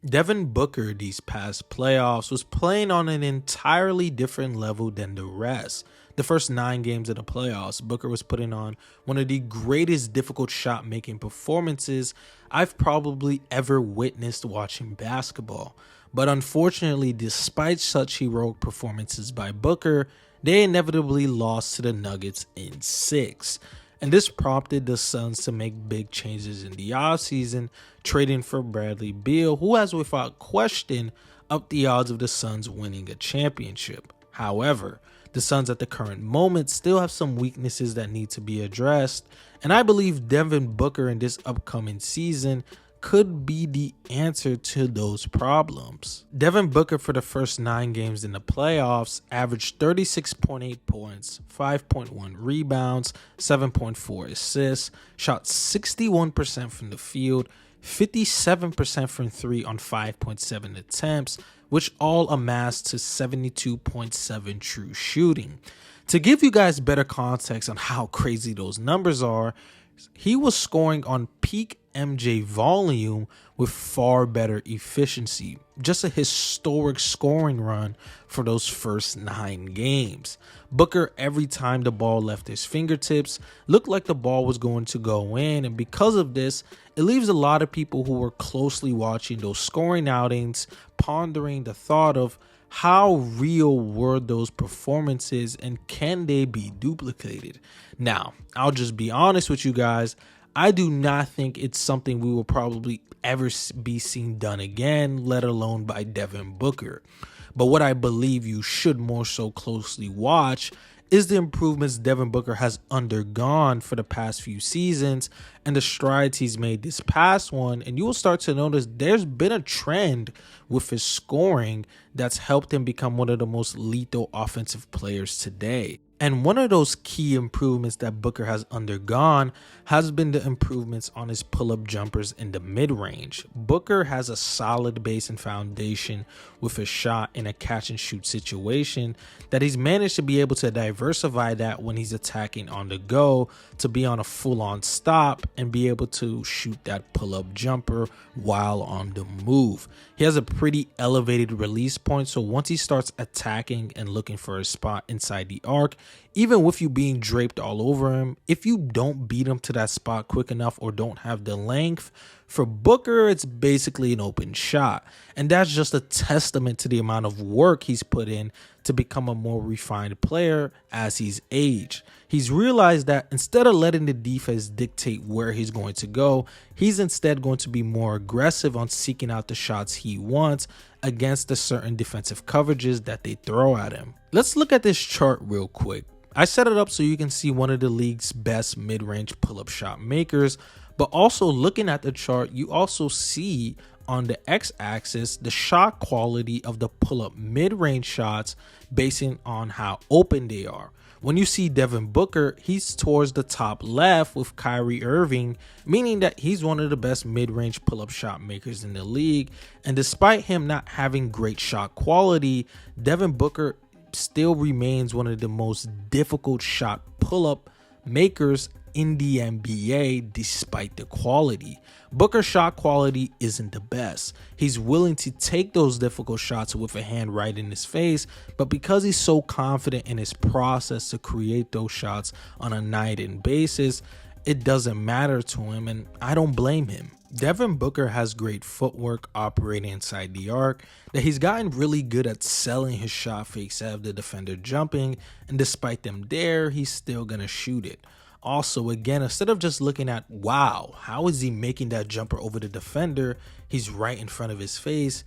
Devin Booker these past playoffs was playing on an entirely different level than the rest. The first 9 games of the playoffs, Booker was putting on one of the greatest difficult shot making performances I've probably ever witnessed watching basketball. But unfortunately, despite such heroic performances by Booker, they inevitably lost to the Nuggets in 6. And this prompted the Suns to make big changes in the offseason, trading for Bradley Beal, who has without question upped the odds of the Suns winning a championship. However, the Suns at the current moment still have some weaknesses that need to be addressed, and I believe Devin Booker in this upcoming season could be the answer to those problems. Devin Booker for the first 9 games in the playoffs averaged 36.8 points, 5.1 rebounds, 7.4 assists, shot 61% from the field, 57% from 3 on 5.7 attempts, which all amassed to 72.7 true shooting. To give you guys better context on how crazy those numbers are, he was scoring on peak MJ volume with far better efficiency. Just a historic scoring run for those first 9 games. Booker, every time the ball left his fingertips, looked like the ball was going to go in, and because of this, it leaves a lot of people who were closely watching those scoring outings pondering the thought of how real were those performances and can they be duplicated? Now, I'll just be honest with you guys. I do not think it's something we will probably ever be seen done again, let alone by Devin Booker. But what I believe you should more so closely watch is the improvements Devin Booker has undergone for the past few seasons and the strides he's made this past one. And you will start to notice there's been a trend with his scoring that's helped him become one of the most lethal offensive players today. And one of those key improvements that Booker has undergone has been the improvements on his pull-up jumpers in the mid-range. Booker has a solid base and foundation with his shot in a catch-and-shoot situation that he's managed to be able to diversify that when he's attacking on the go, to be on a full-on stop and be able to shoot that pull-up jumper while on the move. He has a pretty elevated release point, so once he starts attacking and looking for a spot inside the arc, even with you being draped all over him, if you don't beat him to that spot quick enough or don't have the length, for Booker, it's basically an open shot. And that's just a testament to the amount of work he's put in to become a more refined player as he's aged. He's realized that instead of letting the defense dictate where he's going to go, he's instead going to be more aggressive on seeking out the shots he wants against the certain defensive coverages that they throw at him. Let's look at this chart real quick. I set it up so you can see one of the league's best mid-range pull-up shot makers, but also looking at the chart, you also see on the x-axis the shot quality of the pull-up mid-range shots basing on how open they are. When you see Devin Booker, he's towards the top left with Kyrie Irving, meaning that he's one of the best mid-range pull-up shot makers in the league. And despite him not having great shot quality, Devin Booker still remains one of the most difficult shot pull-up makers in the NBA despite the quality. Booker's shot quality isn't the best. He's willing to take those difficult shots with a hand right in his face, but because he's so confident in his process to create those shots on a night-in basis, it doesn't matter to him, and I don't blame him. Devin Booker has great footwork operating inside the arc, that he's gotten really good at selling his shot fakes out of the defender jumping, and despite them there, he's still gonna shoot it. Also, again, instead of just looking at, wow, how is he making that jumper over the defender? He's right in front of his face.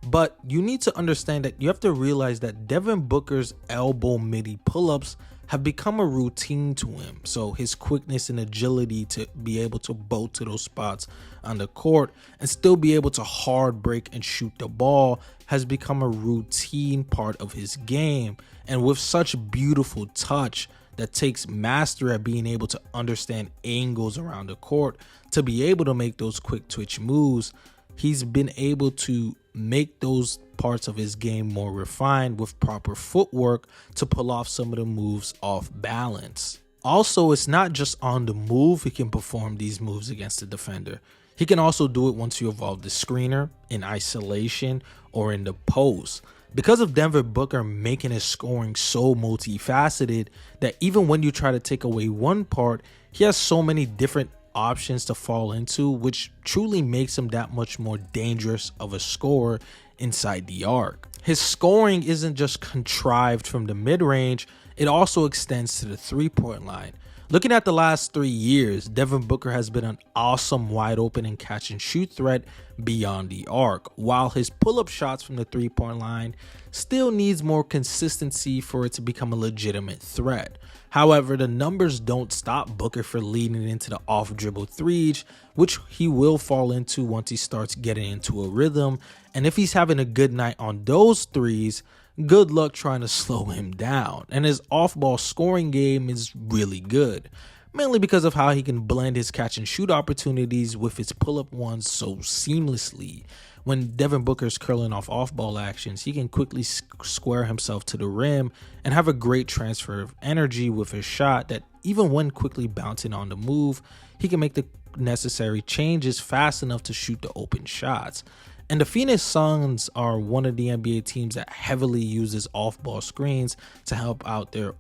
But you need to understand that you have to realize that Devin Booker's elbow midi pull-ups have become a routine to him. So his quickness and agility to be able to bolt to those spots on the court and still be able to hard break and shoot the ball has become a routine part of his game. And with such beautiful touch that takes mastery at being able to understand angles around the court to be able to make those quick twitch moves, he's been able to make those parts of his game more refined with proper footwork to pull off some of the moves off balance. Also, it's not just on the move he can perform these moves against the defender. He can also do it once you evolve the screener, in isolation, or in the post. Because of Devin Booker making his scoring so multifaceted that even when you try to take away one part, he has so many different options to fall into, which truly makes him that much more dangerous of a scorer inside the arc. His scoring isn't just contrived from the mid-range, it also extends to the three-point line. Looking at the last 3 years, Devin Booker has been an awesome wide open and catch and shoot threat beyond the arc, while his pull-up shots from the three-point line still needs more consistency for it to become a legitimate threat. However, the numbers don't stop Booker for leading into the off-dribble threes, which he will fall into once he starts getting into a rhythm, and if he's having a good night on those threes, good luck trying to slow him down. And his off-ball scoring game is really good, mainly because of how he can blend his catch and shoot opportunities with his pull-up ones so seamlessly. When Devin Booker's curling off-ball actions, he can quickly square himself to the rim and have a great transfer of energy with his shot that even when quickly bouncing on the move, he can make the necessary changes fast enough to shoot the open shots. And the Phoenix Suns are one of the NBA teams that heavily uses off-ball screens to help out their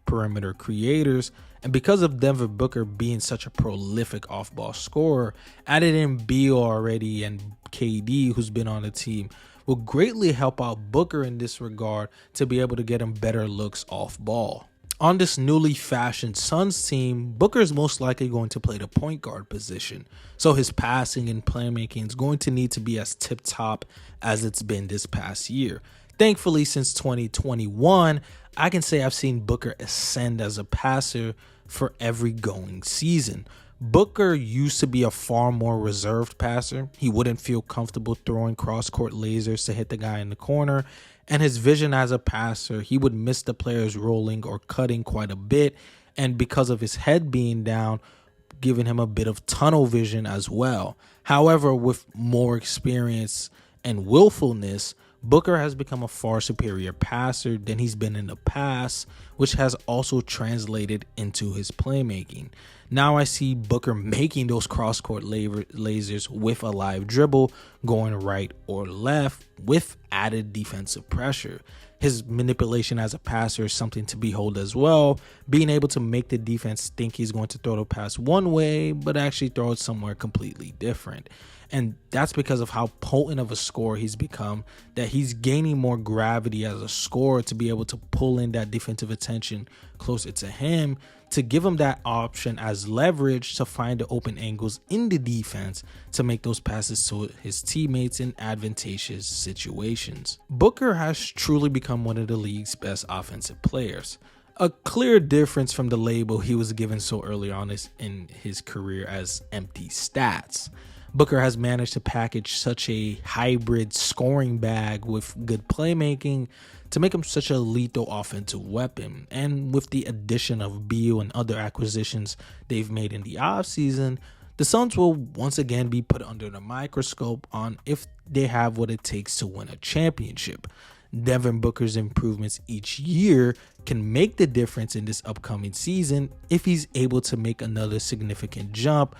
perimeter creators. And because of Devin Booker being such a prolific off-ball scorer, added in Beal already and KD, who's been on the team, will greatly help out Booker in this regard to be able to get him better looks off-ball. On this newly fashioned Suns team, Booker is most likely going to play the point guard position, so his passing and playmaking is going to need to be as tip-top as it's been this past year. Thankfully, since 2021, I can say I've seen Booker ascend as a passer for every going season. Booker used to be a far more reserved passer. He wouldn't feel comfortable throwing cross-court lasers to hit the guy in the corner, and his vision as a passer, he would miss the players rolling or cutting quite a bit, and because of his head being down, giving him a bit of tunnel vision as well. However, with more experience and willfulness, Booker has become a far superior passer than he's been in the past, which has also translated into his playmaking. Now I see Booker making those cross-court lasers with a live dribble, going right or left with added defensive pressure. His manipulation as a passer is something to behold as well, being able to make the defense think he's going to throw the pass one way, but actually throw it somewhere completely different. And that's because of how potent of a scorer he's become, that he's gaining more gravity as a scorer to be able to pull in that defensive attention closer to him, to give him that option as leverage to find the open angles in the defense to make those passes to his teammates in advantageous situations. Booker has truly become one of the league's best offensive players. A clear difference from the label he was given so early on in his career as empty stats. Booker has managed to package such a hybrid scoring bag with good playmaking to make him such a lethal offensive weapon. And with the addition of Beal and other acquisitions they've made in the offseason, the Suns will once again be put under the microscope on if they have what it takes to win a championship. Devin Booker's improvements each year can make the difference in this upcoming season if he's able to make another significant jump,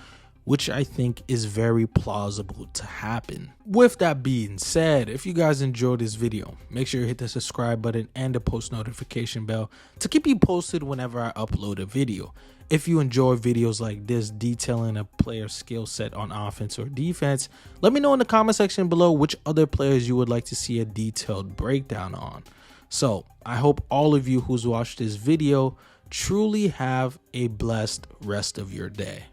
which I think is very plausible to happen. With that being said, if you guys enjoyed this video, make sure you hit the subscribe button and the post notification bell to keep you posted whenever I upload a video. If you enjoy videos like this detailing a player's skill set on offense or defense, let me know in the comment section below which other players you would like to see a detailed breakdown on. So I hope all of you who's watched this video truly have a blessed rest of your day.